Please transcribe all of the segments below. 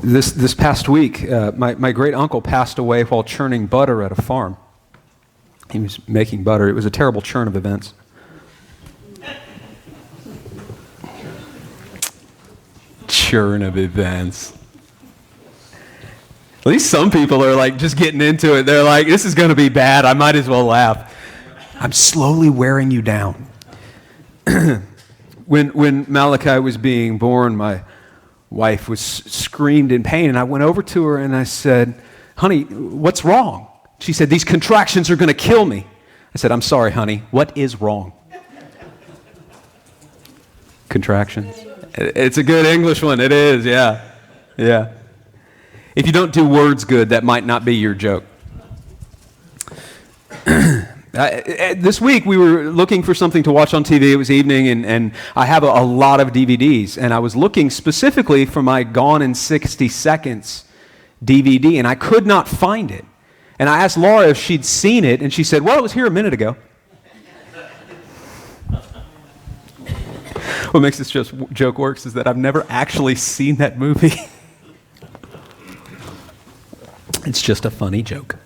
This past week, my great uncle passed away while churning butter at a farm. He was making butter. It was a terrible churn of events. Churn of events. At least some people are like just getting into it. They're like, this is going to be bad. I might as well laugh. I'm slowly wearing you down. When Malachi was being born, my wife was screamed in pain, and I went over to her and I said, honey, what's wrong? She said, these contractions are going to kill me. I said, I'm sorry, honey, what is wrong? Contractions. It's a good English one. It is, yeah. Yeah. If you don't do words good, that might not be your joke. This week, we were looking for something to watch on TV. It was evening, and I have a lot of DVDs, and I was looking specifically for my Gone in 60 Seconds DVD, and I could not find it. And I asked Laura if she'd seen it, and she said, well, it was here a minute ago. What makes this joke works is that I've never actually seen that movie. It's just a funny joke.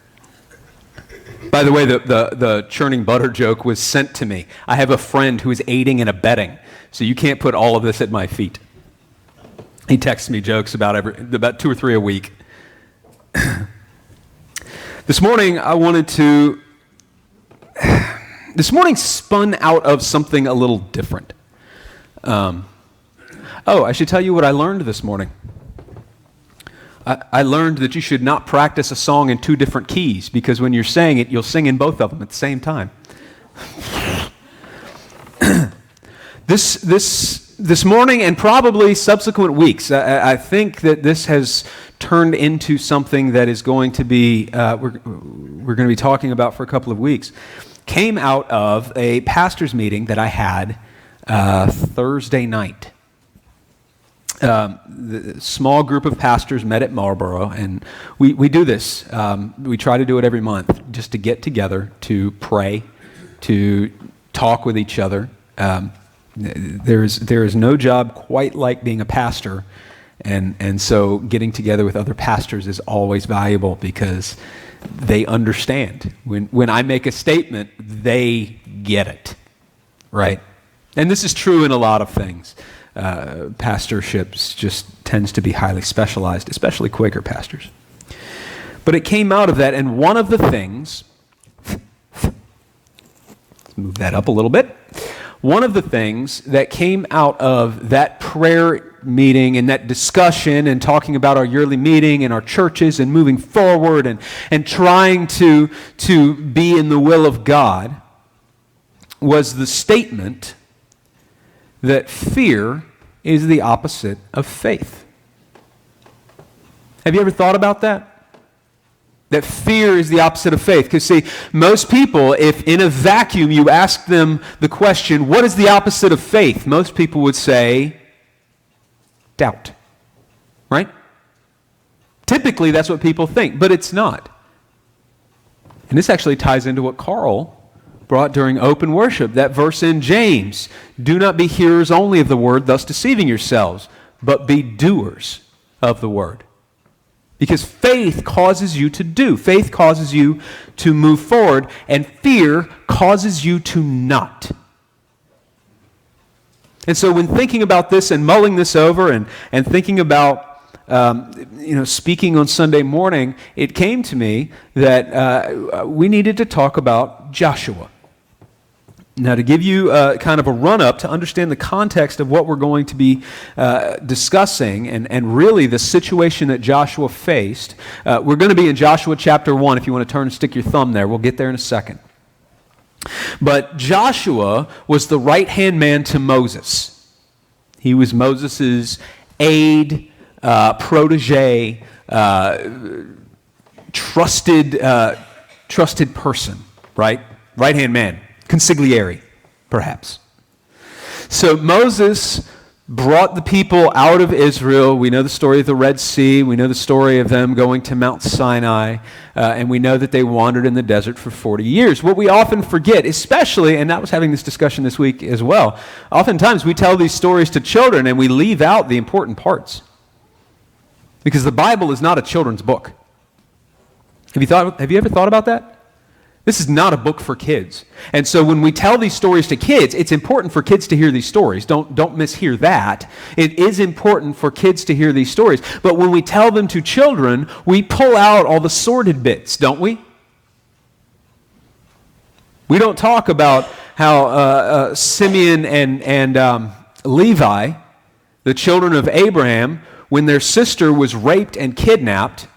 By the way, the churning butter joke was sent to me. I have a friend who is aiding and abetting, so you can't put all of this at my feet. He texts me jokes about 2 or 3 a week. This morning spun out of something a little different. I should tell you what I learned this morning. I learned that you should not practice a song in 2 different keys, because when you're saying it, you'll sing in both of them at the same time. This morning and probably subsequent weeks, I think that this has turned into something that is going to be, we're going to be talking about for a couple of weeks, came out of a pastor's meeting that I had Thursday night. The small group of pastors met at Marlboro, and we do this. We try to do it every month, just to get together, to pray, to talk with each other. There is no job quite like being a pastor, and so getting together with other pastors is always valuable because they understand. When I make a statement, they get it, right? And this is true in a lot of things. Pastorships just tends to be highly specialized, especially Quaker pastors. But it came out of that, and one of the things, let's move that up a little bit. One of the things that came out of that prayer meeting and that discussion and talking about our yearly meeting and our churches and moving forward and trying to be in the will of God was the statement that fear is the opposite of faith. Have you ever thought about that? That fear is the opposite of faith. Because see, most people, if in a vacuum you ask them the question, what is the opposite of faith? Most people would say, doubt. Right? Typically, that's what people think, but it's not. And this actually ties into what Carl brought during open worship, that verse in James, do not be hearers only of the word, thus deceiving yourselves, but be doers of the word. Because faith causes you to do. Faith causes you to move forward, and fear causes you to not. And so when thinking about this and mulling this over and thinking about speaking on Sunday morning, it came to me that we needed to talk about Joshua. Now, to give you kind of a run-up to understand the context of what we're going to be discussing and really the situation that Joshua faced, we're going to be in Joshua chapter 1. If you want to turn and stick your thumb there, we'll get there in a second. But Joshua was the right-hand man to Moses. He was Moses' aide, protege, trusted person, right? Right-hand man. Consigliere, perhaps. So Moses brought the people out of Israel. We know the story of the Red Sea. We know the story of them going to Mount Sinai. And we know that they wandered in the desert for 40 years. What we often forget, especially, and I was having this discussion this week as well, oftentimes we tell these stories to children and we leave out the important parts. Because the Bible is not a children's book. Have you ever thought about that? This is not a book for kids. And so when we tell these stories to kids, it's important for kids to hear these stories. Don't mishear that. It is important for kids to hear these stories. But when we tell them to children, we pull out all the sordid bits, don't we? We don't talk about how Simeon and Levi, the children of Abraham, when their sister was raped and kidnapped,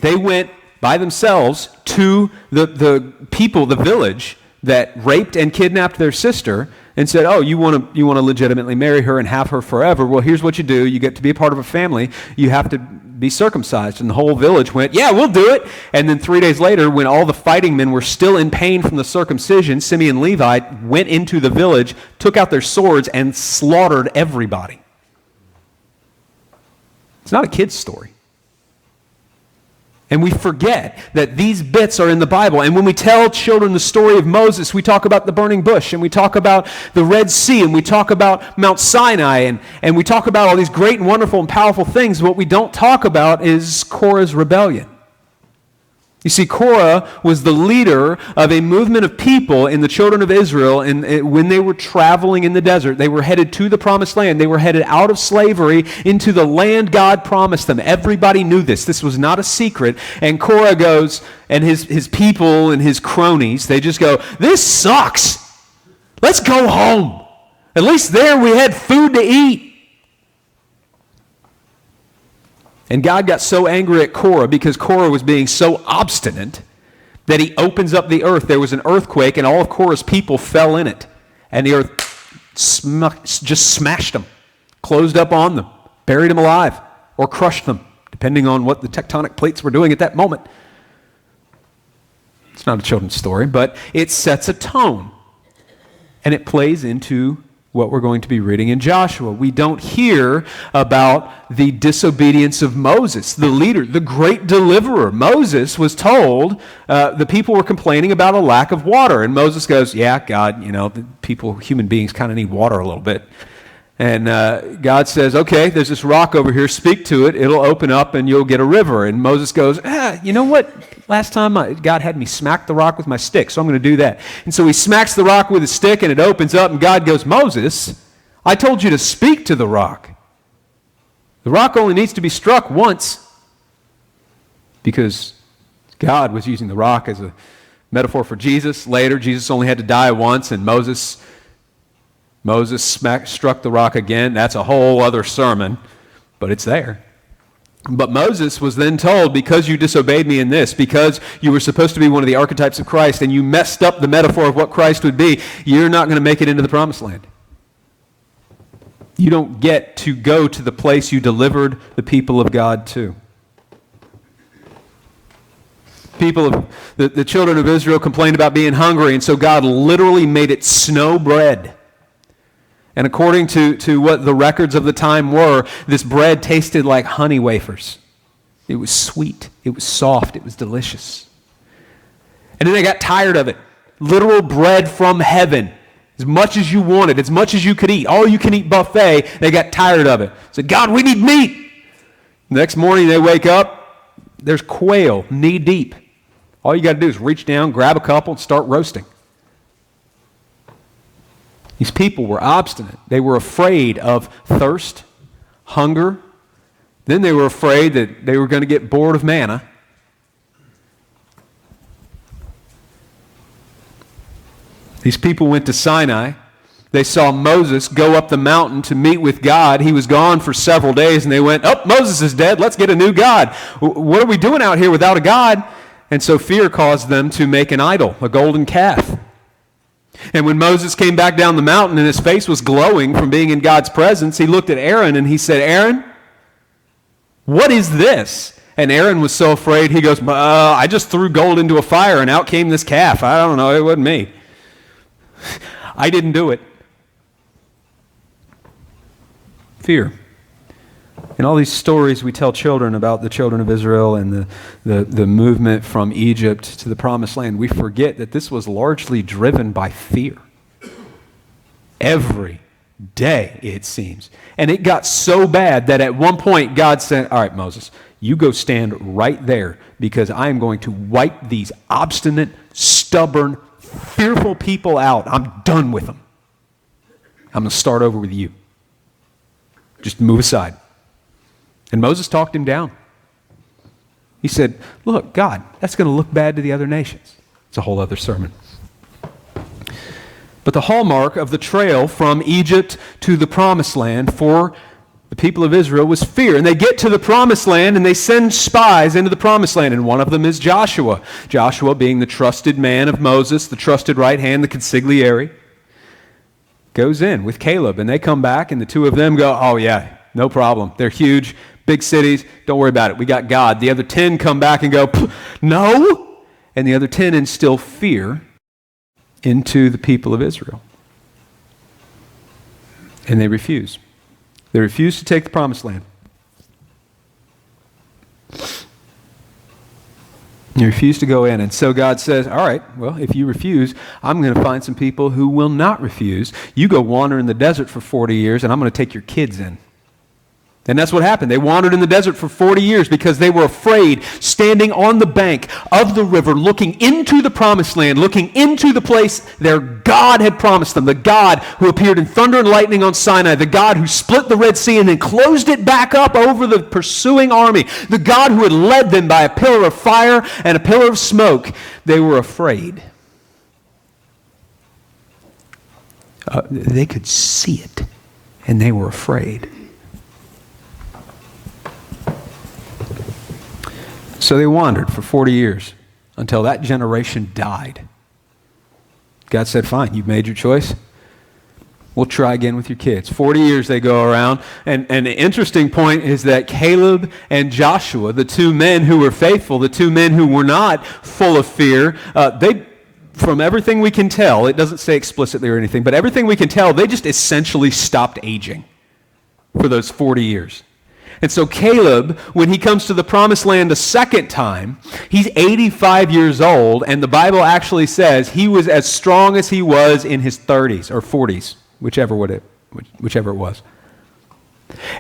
they went by themselves to the people, the village that raped and kidnapped their sister and said, oh, you want to legitimately marry her and have her forever? Well, here's what you do. You get to be a part of a family. You have to be circumcised. And the whole village went, yeah, we'll do it. And then 3 days later, when all the fighting men were still in pain from the circumcision, Simeon and Levi went into the village, took out their swords, and slaughtered everybody. It's not a kid's story. And we forget that these bits are in the Bible. And when we tell children the story of Moses, we talk about the burning bush, and we talk about the Red Sea, and we talk about Mount Sinai, and we talk about all these great and wonderful and powerful things. What we don't talk about is Korah's rebellion. You see, Korah was the leader of a movement of people in the children of Israel, and when they were traveling in the desert, they were headed to the promised land. They were headed out of slavery into the land God promised them. Everybody knew this. This was not a secret. And Korah goes, and his people and his cronies, they just go, this sucks. Let's go home. At least there we had food to eat. And God got so angry at Korah because Korah was being so obstinate that he opens up the earth. There was an earthquake, and all of Korah's people fell in it. And the earth just smashed them, closed up on them, buried them alive, or crushed them, depending on what the tectonic plates were doing at that moment. It's not a children's story, but it sets a tone. And it plays into what we're going to be reading in Joshua. We don't hear about the disobedience of Moses, the leader, the great deliverer. Moses was told the people were complaining about a lack of water. And Moses goes, yeah, God, the people, human beings kind of need water a little bit. And God says, okay, there's this rock over here. Speak to it. It'll open up and you'll get a river. And Moses goes, you know what? Last time God had me smack the rock with my stick, so I'm going to do that. And so he smacks the rock with his stick and it opens up and God goes, Moses, I told you to speak to the rock. The rock only needs to be struck once because God was using the rock as a metaphor for Jesus. Later, Jesus only had to die once and Moses struck the rock again. That's a whole other sermon, but it's there. But Moses was then told, because you disobeyed me in this, because you were supposed to be one of the archetypes of Christ and you messed up the metaphor of what Christ would be, you're not going to make it into the promised land. You don't get to go to the place you delivered the people of God to. The children of Israel complained about being hungry, and so God literally made it snow bread. And according to what the records of the time were, this bread tasted like honey wafers. It was sweet. It was soft. It was delicious. And then they got tired of it. Literal bread from heaven. As much as you wanted, as much as you could eat. All you can eat buffet, they got tired of it. Said, God, we need meat. The next morning they wake up, there's quail knee deep. All you got to do is reach down, grab a couple, and start roasting. These people were obstinate. They were afraid of thirst, hunger. Then they were afraid that they were going to get bored of manna. These people went to Sinai. They saw Moses go up the mountain to meet with God. He was gone for several days, and they went, oh, Moses is dead. Let's get a new God. What are we doing out here without a God? And so fear caused them to make an idol, a golden calf. And when Moses came back down the mountain and his face was glowing from being in God's presence, he looked at Aaron and he said, Aaron, what is this? And Aaron was so afraid, he goes, I just threw gold into a fire and out came this calf. I don't know, it wasn't me. I didn't do it. Fear. In all these stories we tell children about the children of Israel and the movement from Egypt to the Promised Land, we forget that this was largely driven by fear. Every day, it seems. And it got so bad that at one point God said, all right, Moses, you go stand right there because I am going to wipe these obstinate, stubborn, fearful people out. I'm done with them. I'm going to start over with you. Just move aside. And Moses talked him down. He said, look, God, that's going to look bad to the other nations. It's a whole other sermon. But the hallmark of the trail from Egypt to the Promised Land for the people of Israel was fear. And they get to the Promised Land and they send spies into the Promised Land. And one of them is Joshua. Joshua being the trusted man of Moses, the trusted right hand, the consigliere, goes in with Caleb. And they come back and the two of them go, oh yeah, no problem. They're huge, big cities. Don't worry about it. We got God. The other 10 come back and go, no. And the other 10 instill fear into the people of Israel. And they refuse. They refuse to take the Promised Land. They refuse to go in. And so God says, all right, well, if you refuse, I'm going to find some people who will not refuse. You go wander in the desert for 40 years, and I'm going to take your kids in. And that's what happened. They wandered in the desert for 40 years because they were afraid, standing on the bank of the river, looking into the Promised Land, looking into the place their God had promised them, the God who appeared in thunder and lightning on Sinai, the God who split the Red Sea and then closed it back up over the pursuing army, the God who had led them by a pillar of fire and a pillar of smoke. They were afraid. They could see it, and they were afraid. So they wandered for 40 years until that generation died. God said, fine, you've made your choice. We'll try again with your kids. 40 years they go around. And the interesting point is that Caleb and Joshua, the two men who were faithful, the two men who were not full of fear, they, from everything we can tell, it doesn't say explicitly or anything, but everything we can tell, they just essentially stopped aging for those 40 years. And so Caleb, when he comes to the Promised Land a second time, he's 85 years old, and the Bible actually says he was as strong as he was in his 30s or 40s, whichever it was.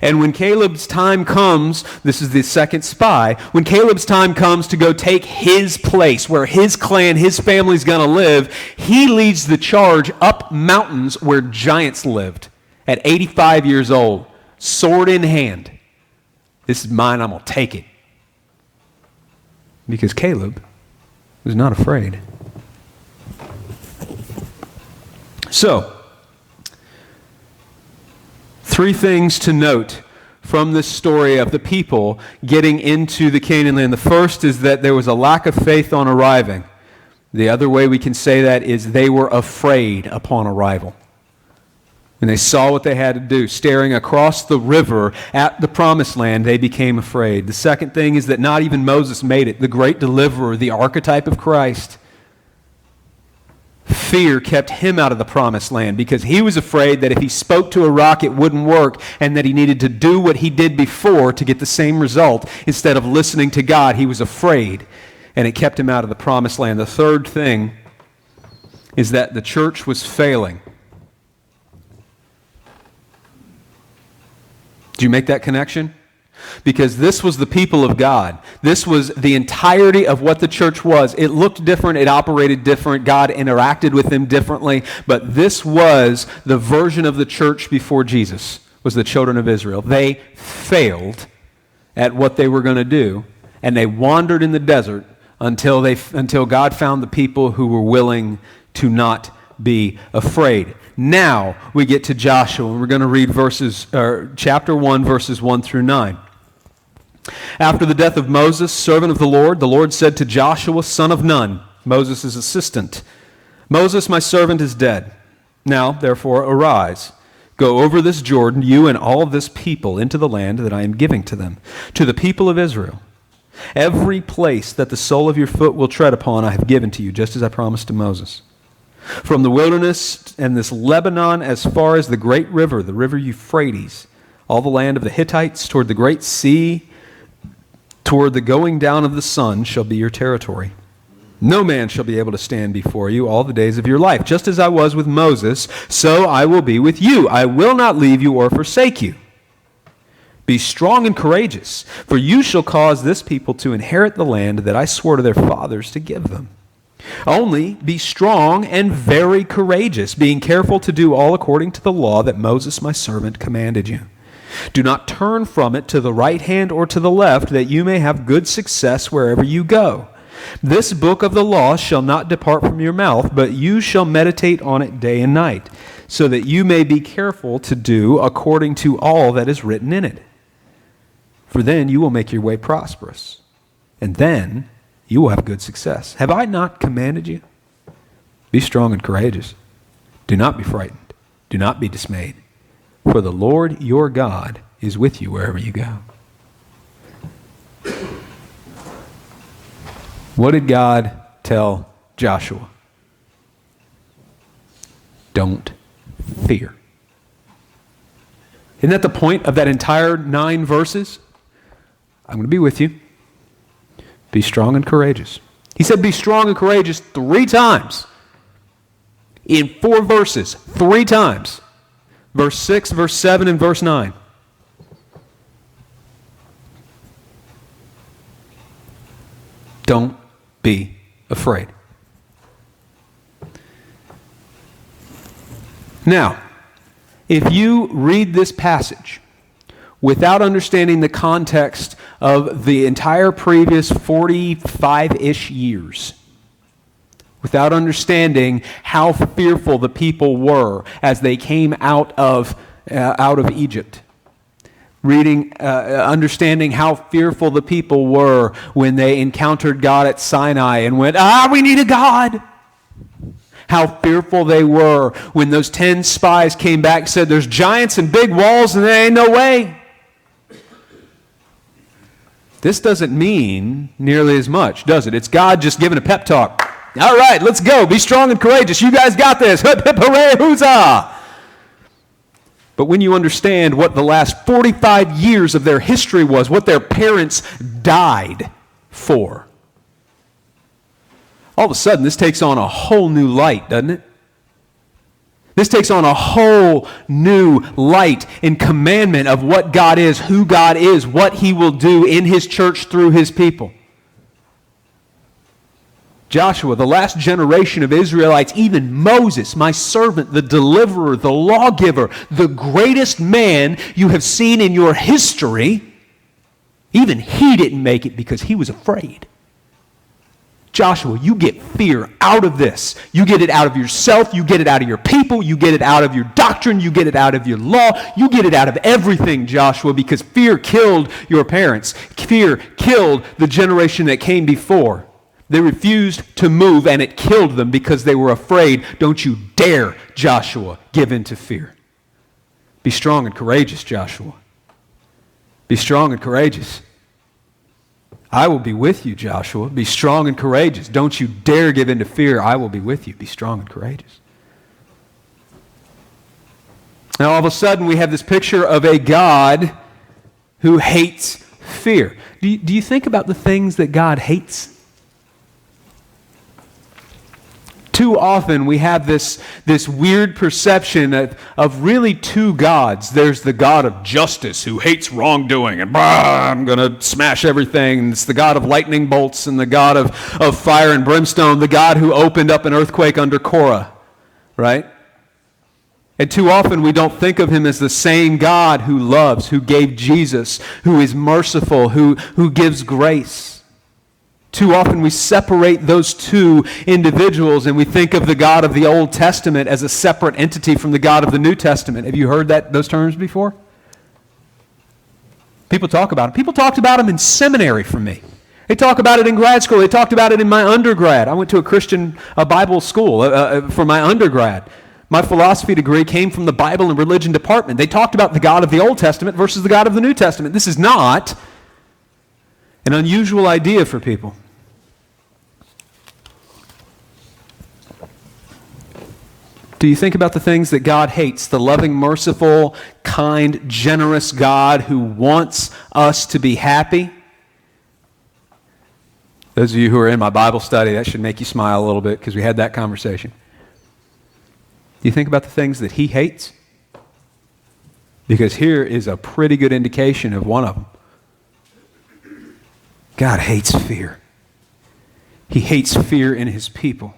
And when Caleb's time comes, this is the second spy, when Caleb's time comes to go take his place, where his clan, his family's going to live, he leads the charge up mountains where giants lived at 85 years old, sword in hand. This is mine, I'm going to take it. Because Caleb was not afraid. So, three things to note from this story of the people getting into the Canaan land. The first is that there was a lack of faith on arriving. The other way we can say that is they were afraid upon arrival. When they saw what they had to do, staring across the river at the Promised Land, they became afraid. The second thing is that not even Moses made it, the great deliverer, the archetype of Christ. Fear kept him out of the Promised Land because he was afraid that if he spoke to a rock, it wouldn't work, and that he needed to do what he did before to get the same result. Instead of listening to God, he was afraid, and it kept him out of the Promised Land. The third thing is that the church was failing. Do you make that connection? Because this was the people of God. This was the entirety of what the church was. It looked different. It operated different. God interacted with them differently. But this was the version of the church before Jesus, was the children of Israel. They failed at what they were going to do, and they wandered in the desert until God found the people who were willing to not be afraid. Now we get to Joshua, and we're going to read chapter 1, verses 1 through 9. After the death of Moses, servant of the Lord said to Joshua, son of Nun, Moses' assistant, Moses, my servant, is dead. Now, therefore, arise. Go over this Jordan, you and all this people, into the land that I am giving to them, to the people of Israel. Every place that the sole of your foot will tread upon I have given to you, just as I promised to Moses. From the wilderness and this Lebanon as far as the great river, the river Euphrates, All the land of the Hittites toward the great sea, toward the going down of the sun shall be your territory. No man shall be able to stand before you all the days of your life. Just as I was with Moses, so I will be with you. I will not leave you or forsake you. Be strong and courageous, for you shall cause this people to inherit the land that I swore to their fathers to give them. Only be strong and very courageous, being careful to do all according to the law that Moses my servant commanded you. Do not turn from it to the right hand or to the left, that you may have good success wherever you go. This book of the law shall not depart from your mouth, but you shall meditate on it day and night, so that you may be careful to do according to all that is written in it. For then you will make your way prosperous, and then you will have good success. Have I not commanded you? Be strong and courageous. Do not be frightened. Do not be dismayed. For the Lord your God is with you wherever you go. What did God tell Joshua? Don't fear. Isn't that the point of that entire 9 verses? I'm going to be with you. Be strong and courageous. He said be strong and courageous 3 times. In 4 verses, 3 times. Verse 6, verse 7, and verse 9. Don't be afraid. Now, if you read this passage without understanding the context of the entire previous 45-ish years, without understanding how fearful the people were as they came out of Egypt, understanding how fearful the people were when they encountered God at Sinai and went, we need a God. How fearful they were when those 10 spies came back and said, there's giants and big walls and there ain't no way. This doesn't mean nearly as much, does it? It's God just giving a pep talk. All right, let's go. Be strong and courageous. You guys got this. Hip, hip, hooray, huzzah. But when you understand what the last 45 years of their history was, what their parents died for, all of a sudden this takes on a whole new light, doesn't it? This takes on a whole new light and commandment of what God is, who God is, what He will do in His church through His people. Joshua, the last generation of Israelites, even Moses, my servant, the deliverer, the lawgiver, the greatest man you have seen in your history, even he didn't make it because he was afraid. Joshua, you get fear out of this. You get it out of yourself. You get it out of your people. You get it out of your doctrine. You get it out of your law. You get it out of everything, Joshua, because fear killed your parents. Fear killed the generation that came before. They refused to move, and it killed them because they were afraid. Don't you dare, Joshua, give in to fear. Be strong and courageous, Joshua. Be strong and courageous. I will be with you, Joshua. Be strong and courageous. Don't you dare give in to fear. I will be with you. Be strong and courageous. Now, all of a sudden, we have this picture of a God who hates fear. Do you think about the things that God hates? Too often we have this weird perception of really 2 gods. There's the God of justice who hates wrongdoing and I'm going to smash everything. It's the God of lightning bolts and the God of fire and brimstone, the God who opened up an earthquake under Korah, right? And too often we don't think of Him as the same God who loves, who gave Jesus, who is merciful, who gives grace. Too often we separate those 2 individuals and we think of the God of the Old Testament as a separate entity from the God of the New Testament. Have you heard those terms before? People talk about Him. People talked about Him in seminary for me. They talk about it in grad school. They talked about it in my undergrad. I went to a Christian Bible school for my undergrad. My philosophy degree came from the Bible and religion department. They talked about the God of the Old Testament versus the God of the New Testament. This is not an unusual idea for people. Do you think about the things that God hates? The loving, merciful, kind, generous God who wants us to be happy? Those of you who are in my Bible study, that should make you smile a little bit because we had that conversation. Do you think about the things that he hates? Because here is a pretty good indication of one of them. God hates fear. He hates fear in his people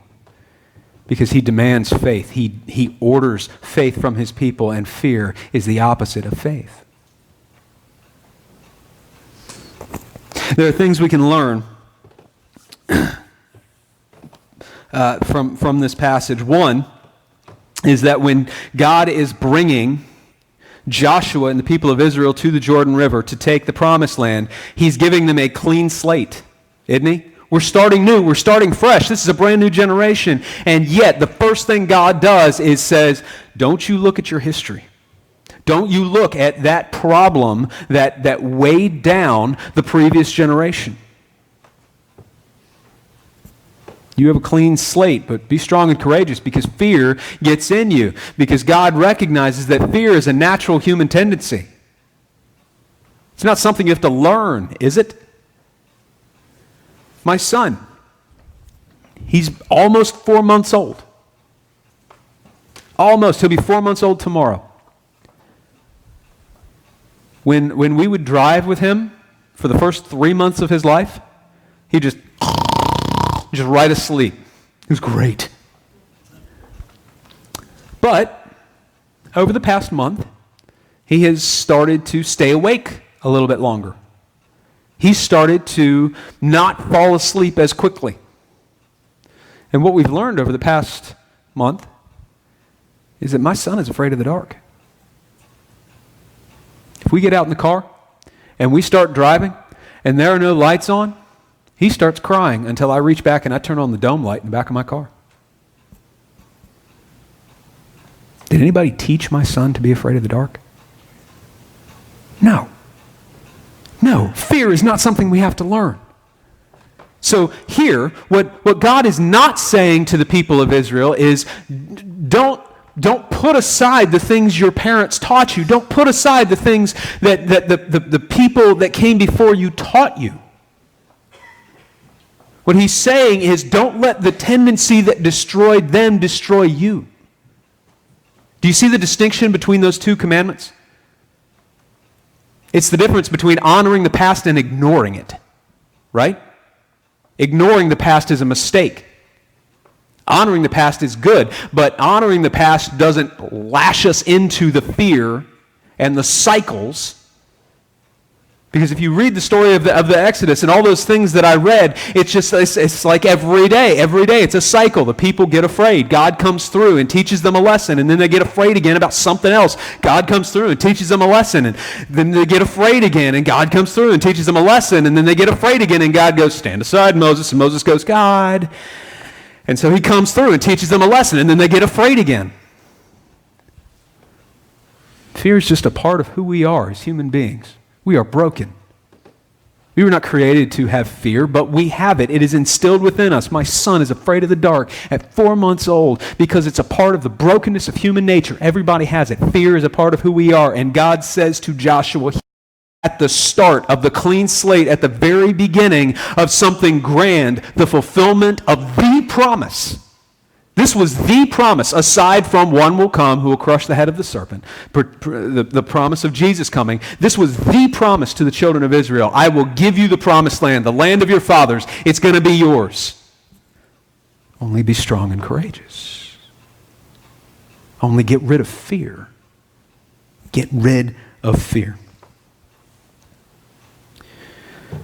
because he demands faith. He orders faith from his people, and fear is the opposite of faith. There are things we can learn from this passage. One is that when God is bringing Joshua and the people of Israel to the Jordan River to take the promised land, he's giving them a clean slate, isn't he? We're starting new. We're starting fresh. This is a brand new generation. And yet, the first thing God does is says, don't you look at your history. Don't you look at that problem that weighed down the previous generation. You have a clean slate, but be strong and courageous because fear gets in you. Because God recognizes that fear is a natural human tendency. It's not something you have to learn, is it? My son, he's almost 4 months old. Almost. He'll be 4 months old tomorrow. When we would drive with him for the first 3 months of his life, he just right asleep. It was great. But over the past month, he has started to stay awake a little bit longer. He started to not fall asleep as quickly. And what we've learned over the past month is that my son is afraid of the dark. If we get out in the car and we start driving and there are no lights on, he starts crying until I reach back and I turn on the dome light in the back of my car. Did anybody teach my son to be afraid of the dark? No. No, fear is not something we have to learn. So here, what God is not saying to the people of Israel is, don't put aside the things your parents taught you. Don't put aside the things that the people that came before you taught you. What he's saying is, don't let the tendency that destroyed them destroy you. Do you see the distinction between those two commandments? It's the difference between honoring the past and ignoring it, right? Ignoring the past is a mistake. Honoring the past is good, but honoring the past doesn't lash us into the fear and the cycles. Because if you read the story of the Exodus and all those things that I read, it's like every day it's a cycle. The people get afraid. God comes through and teaches them a lesson, and then they get afraid again about something else. God comes through and teaches them a lesson, and then they get afraid again, and God comes through and teaches them a lesson, and then they get afraid again, and God goes, stand aside, Moses, and Moses goes, God. And so he comes through and teaches them a lesson, and then they get afraid again. Fear is just a part of who we are as human beings. We are broken. We were not created to have fear, but we have it. It is instilled within us. My son is afraid of the dark at 4 months old because it's a part of the brokenness of human nature. Everybody has it. Fear is a part of who we are. And God says to Joshua at the start of the clean slate, at the very beginning of something grand, the fulfillment of the promise. This was the promise, aside from one will come who will crush the head of the serpent, the promise of Jesus coming. This was the promise to the children of Israel. I will give you the promised land, the land of your fathers. It's going to be yours. Only be strong and courageous. Only get rid of fear. Get rid of fear.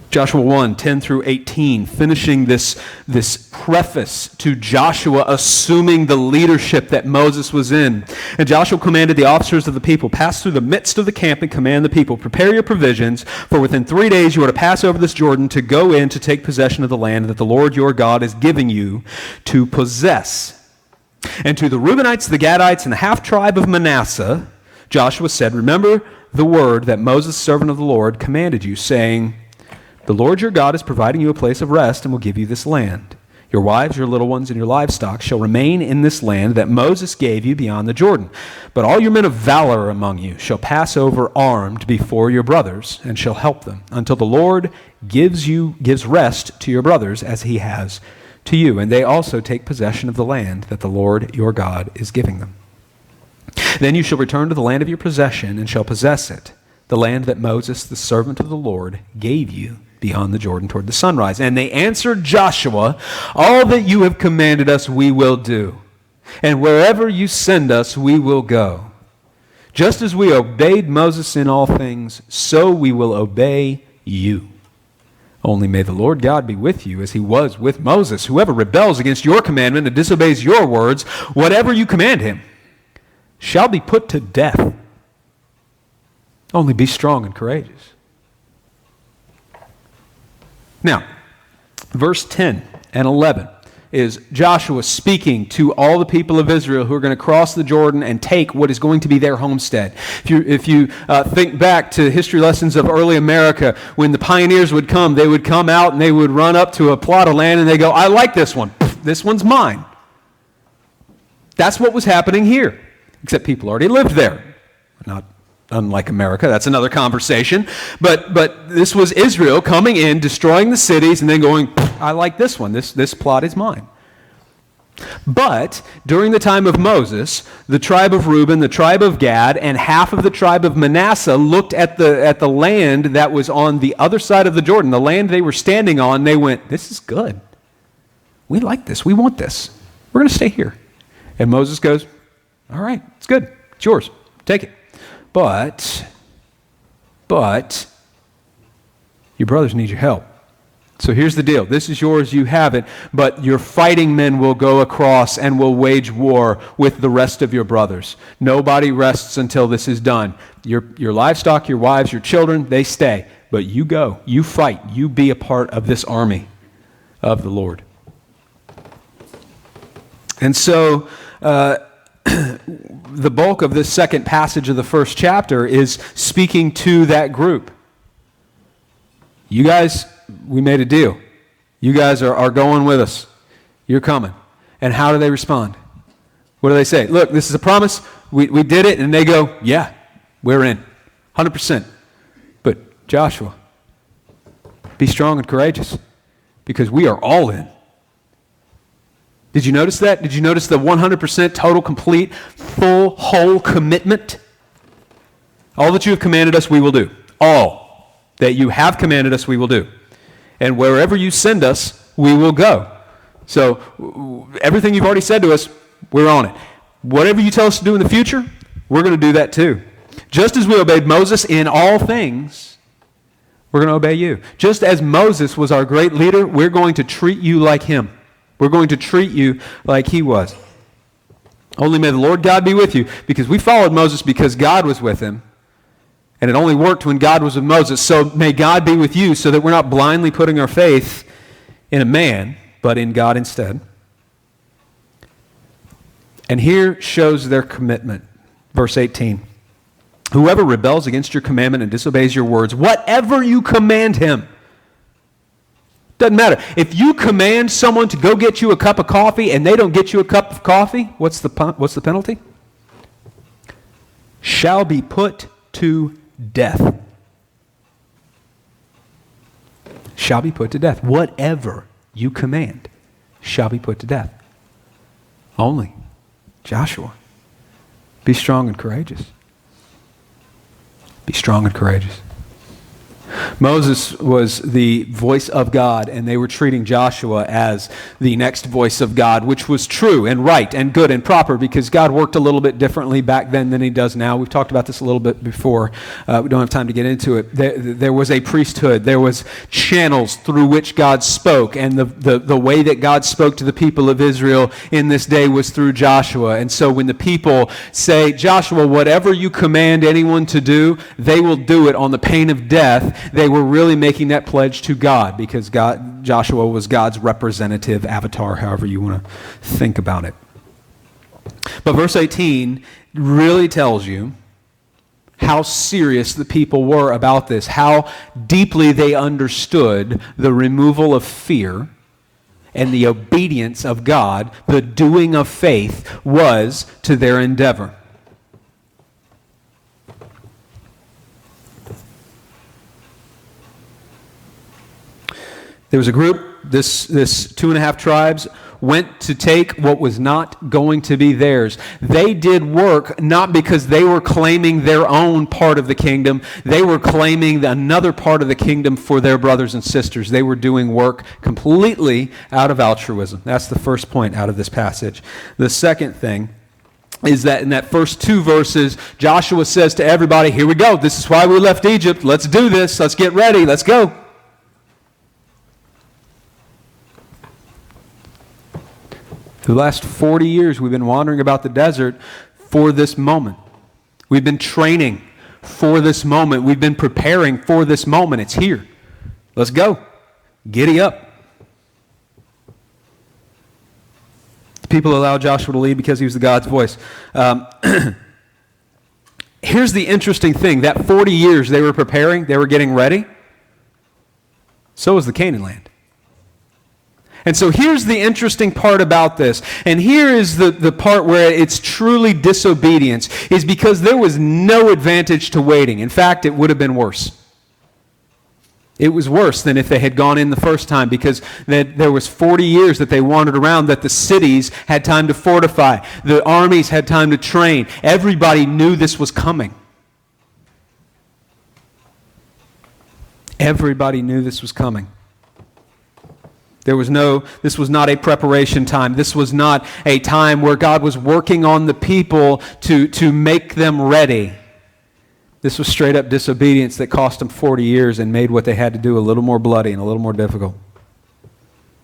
Joshua 1, 10 through 18, finishing this preface to Joshua assuming the leadership that Moses was in. And Joshua commanded the officers of the people, pass through the midst of the camp and command the people, prepare your provisions, for within 3 days you are to pass over this Jordan to go in to take possession of the land that the Lord your God is giving you to possess. And to the Reubenites, the Gadites, and the half-tribe of Manasseh, Joshua said, remember the word that Moses, servant of the Lord, commanded you, saying, the Lord your God is providing you a place of rest and will give you this land. Your wives, your little ones, and your livestock shall remain in this land that Moses gave you beyond the Jordan. But all your men of valor among you shall pass over armed before your brothers, and shall help them, until the Lord gives rest to your brothers as he has to you. And they also take possession of the land that the Lord your God is giving them. Then you shall return to the land of your possession, and shall possess it, the land that Moses, the servant of the Lord, gave you beyond the Jordan toward the sunrise. And they answered Joshua, all that you have commanded us we will do, and wherever you send us we will go. Just as we obeyed Moses in all things, so we will obey you. Only may the Lord God be with you as he was with Moses. Whoever rebels against your commandment and disobeys your words, whatever you command him, shall be put to death. Only be strong and courageous. Now, verse 10 and 11 is Joshua speaking to all the people of Israel who are going to cross the Jordan and take what is going to be their homestead. If you think back to history lessons of early America, when the pioneers would come, they would come out and they would run up to a plot of land and they go, I like this one. This one's mine. That's what was happening here, except people already lived there. Not unlike America, that's another conversation. But this was Israel coming in, destroying the cities, and then going, I like this one. This plot is mine. But during the time of Moses, the tribe of Reuben, the tribe of Gad, and half of the tribe of Manasseh looked at the land that was on the other side of the Jordan, the land they were standing on. They went, this is good. We like this. We want this. We're going to stay here. And Moses goes, all right, it's good. It's yours. Take it. But your brothers need your help. So here's the deal. This is yours, you have it, but your fighting men will go across and will wage war with the rest of your brothers. Nobody rests until this is done. Your livestock, your wives, your children, they stay. But you go, you fight, you be a part of this army of the Lord. And so the bulk of this second passage of the first chapter is speaking to that group. You guys, we made a deal. You guys are going with us. You're coming. And how do they respond? What do they say? Look, this is a promise. We did it. And they go, yeah, we're in. 100%. But Joshua, be strong and courageous, because we are all in. Did you notice that? Did you notice the 100% total, complete, full, whole commitment? All that you have commanded us, we will do. All that you have commanded us, we will do. And wherever you send us, we will go. So everything you've already said to us, we're on it. Whatever you tell us to do in the future, we're going to do that too. Just as we obeyed Moses in all things, we're going to obey you. Just as Moses was our great leader, we're going to treat you like him. We're going to treat you like he was. Only may the Lord God be with you, because we followed Moses because God was with him. And it only worked when God was with Moses. So may God be with you, so that we're not blindly putting our faith in a man, but in God instead. And here shows their commitment. Verse 18. Whoever rebels against your commandment and disobeys your words, whatever you command him. Doesn't matter. If you command someone to go get you a cup of coffee and they don't get you a cup of coffee, what's the penalty? Shall be put to death. Shall be put to death. Whatever you command shall be put to death. Only, Joshua, be strong and courageous. Be strong and courageous. Moses was the voice of God, and they were treating Joshua as the next voice of God, which was true and right and good and proper, because God worked a little bit differently back then than he does now. We've talked about this a little bit before. We don't have time to get into it. There was a priesthood. There was channels through which God spoke, and the way that God spoke to the people of Israel in this day was through Joshua. And so when the people say, Joshua, whatever you command anyone to do, they will do it on the pain of death, they were really making that pledge to God, because Joshua was God's representative avatar, however you want to think about it. But verse 18 really tells you how serious the people were about this, how deeply they understood the removal of fear and the obedience of God, the doing of faith, was to their endeavor. There was a group, this 2.5 tribes, went to take what was not going to be theirs. They did work not because they were claiming their own part of the kingdom. They were claiming another part of the kingdom for their brothers and sisters. They were doing work completely out of altruism. That's the first point out of this passage. The second thing is that in that first 2 verses, Joshua says to everybody, here we go. This is why we left Egypt. Let's do this. Let's get ready. Let's go. For the last 40 years, we've been wandering about the desert for this moment. We've been training for this moment. We've been preparing for this moment. It's here. Let's go. Giddy up. The people allowed Joshua to lead because he was the God's voice. Here's the interesting thing. That 40 years they were preparing, they were getting ready. So was the Canaan land. And so here's the interesting part about this. And here is the part where it's truly disobedience, is because there was no advantage to waiting. In fact, it would have been worse. It was worse than if they had gone in the first time, because there was 40 years that they wandered around, that the cities had time to fortify. The armies had time to train. Everybody knew this was coming. Everybody knew this was coming. This was not a preparation time. This was not a time where God was working on the people to make them ready. This was straight up disobedience that cost them 40 years and made what they had to do a little more bloody and a little more difficult.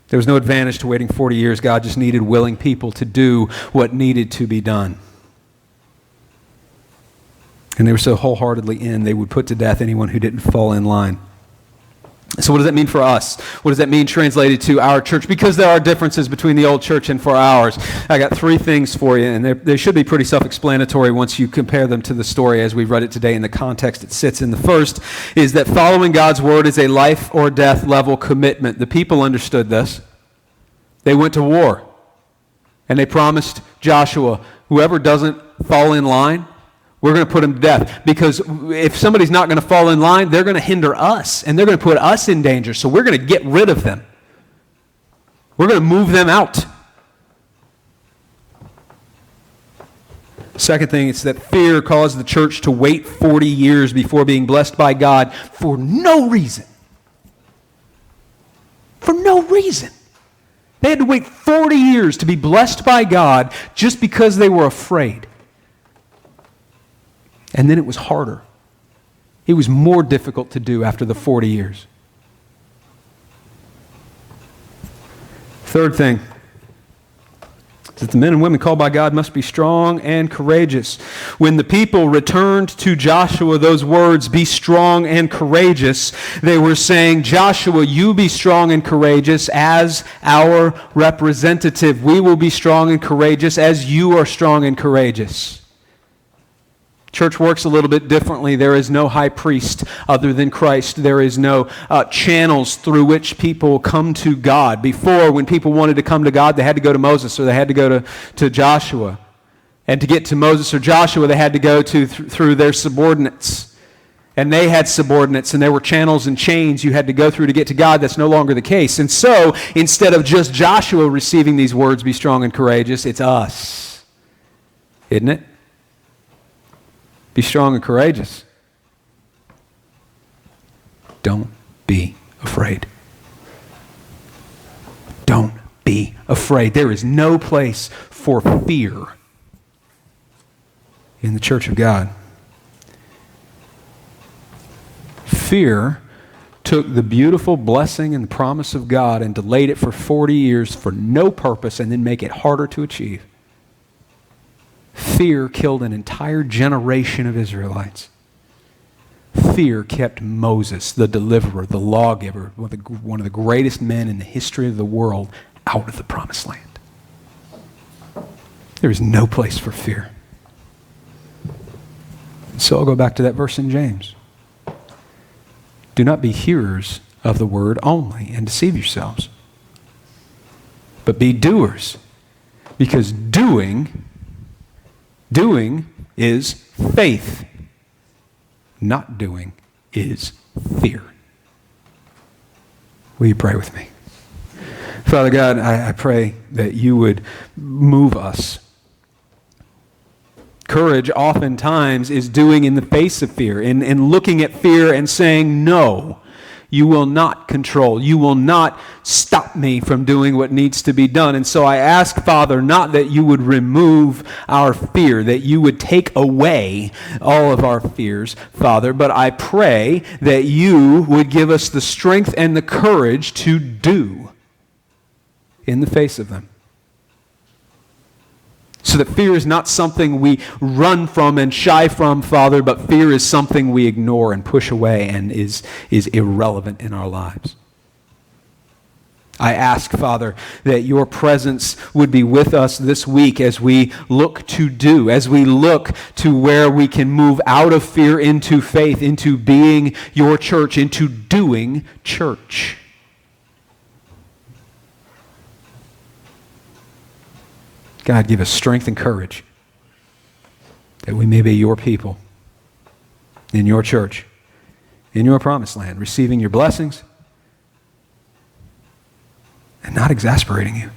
There was no advantage to waiting 40 years. God just needed willing people to do what needed to be done. And they were so wholeheartedly in, they would put to death anyone who didn't fall in line. So what does that mean for us? What does that mean translated to our church? Because there are differences between the old church and for ours. I got 3 things for you, and they should be pretty self-explanatory once you compare them to the story as we've read it today in the context it sits in. The first is that following God's word is a life or death level commitment. The people understood this. They went to war, and they promised Joshua, whoever doesn't fall in line, we're going to put them to death, because if somebody's not going to fall in line, they're going to hinder us, and they're going to put us in danger, so we're going to get rid of them. We're going to move them out. Second thing is that fear caused the church to wait 40 years before being blessed by God for no reason. For no reason. They had to wait 40 years to be blessed by God just because they were afraid. And then it was harder. It was more difficult to do after the 40 years. Third thing is that the men and women called by God must be strong and courageous. When the people returned to Joshua those words, be strong and courageous, they were saying, Joshua, you be strong and courageous as our representative. We will be strong and courageous as you are strong and courageous. Church works a little bit differently. There is no high priest other than Christ. There is no channels through which people come to God. Before, when people wanted to come to God, they had to go to Moses or they had to go to Joshua. And to get to Moses or Joshua, they had to go through their subordinates. And they had subordinates, and there were channels and chains you had to go through to get to God. That's no longer the case. And so, instead of just Joshua receiving these words, be strong and courageous, it's us. Isn't it? Be strong and courageous. Don't be afraid. Don't be afraid. There is no place for fear in the church of God. Fear took the beautiful blessing and the promise of God and delayed it for 40 years for no purpose and then make it harder to achieve. Fear killed an entire generation of Israelites. Fear kept Moses, the deliverer, the lawgiver, one of the greatest men in the history of the world, out of the promised land. There is no place for fear. So I'll go back to that verse in James. Do not be hearers of the word only and deceive yourselves. but be doers. Because doing is faith. Not doing is fear. Will you pray with me? Father God, I pray that you would move us. Courage oftentimes is doing in the face of fear, in looking at fear and saying, no, you will not control. You will not stop me from doing what needs to be done. And so I ask, Father, not that you would remove our fear, that you would take away all of our fears, Father, but I pray that you would give us the strength and the courage to do in the face of them. So that fear is not something we run from and shy from, Father, but fear is something we ignore and push away and is irrelevant in our lives. I ask, Father, that your presence would be with us this week as we look to do, as we look to where we can move out of fear into faith, into being your church, into doing church. God, give us strength and courage that we may be your people in your church, in your promised land, receiving your blessings and not exasperating you.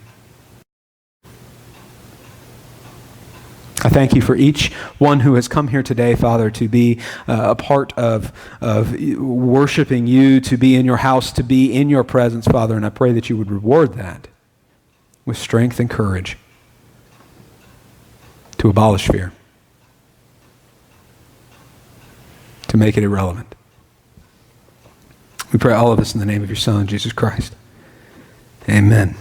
I thank you for each one who has come here today, Father, to be a part of worshiping you, to be in your house, to be in your presence, Father, and I pray that you would reward that with strength and courage to abolish fear, to make it irrelevant. We pray all of this in the name of your Son, Jesus Christ. Amen.